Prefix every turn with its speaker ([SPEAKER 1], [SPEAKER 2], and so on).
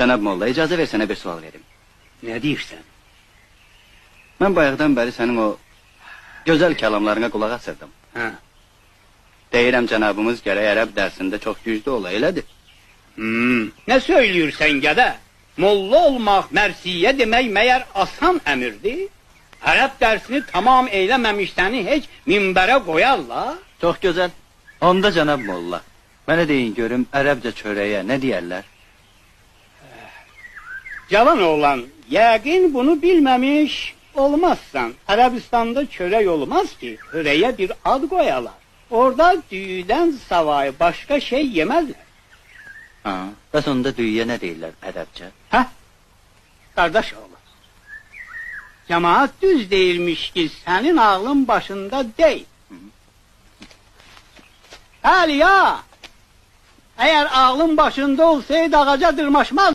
[SPEAKER 1] Cənab Molla, icazə ver sənə bir sual verim.
[SPEAKER 2] Ne deyirsən?
[SPEAKER 1] Mən bayaqdan bəri sənin o gözəl kəlamlarına qulaq asırdım.
[SPEAKER 2] Hə.
[SPEAKER 1] Deyirəm cənabımız gərək ərəb dərsində çox güclü ola, elədir.
[SPEAKER 2] Ne söylüyorsun gədə? Molla olmaq, mərsiyə demək məyər asan əmirdir? Ərəb dərsini tamam eyləməmiş səni heç minbərə qoyarlar.
[SPEAKER 1] Çox gözəl. Onda cənab Molla, mənə deyin görüm ərəbcə çörəyə nə deyərlər?
[SPEAKER 2] Cavan oğlan, yəqin bunu bilməmiş olmazsan. Ərəbistanda çörək olmaz ki, çörəyə bir ad qoyalar. Orada düyüdən savayı başqa şey yeməzlər.
[SPEAKER 1] Ha, bəs onda düyüyə nə deyirlər ərəbcə?
[SPEAKER 2] Hə? Qardaş oğlan. Cemaat düz deyirmiş ki, sənin ağlın başında deyil. Bəli ya, əgər ağlın başında olsaydı ağaca dırmaşmaz.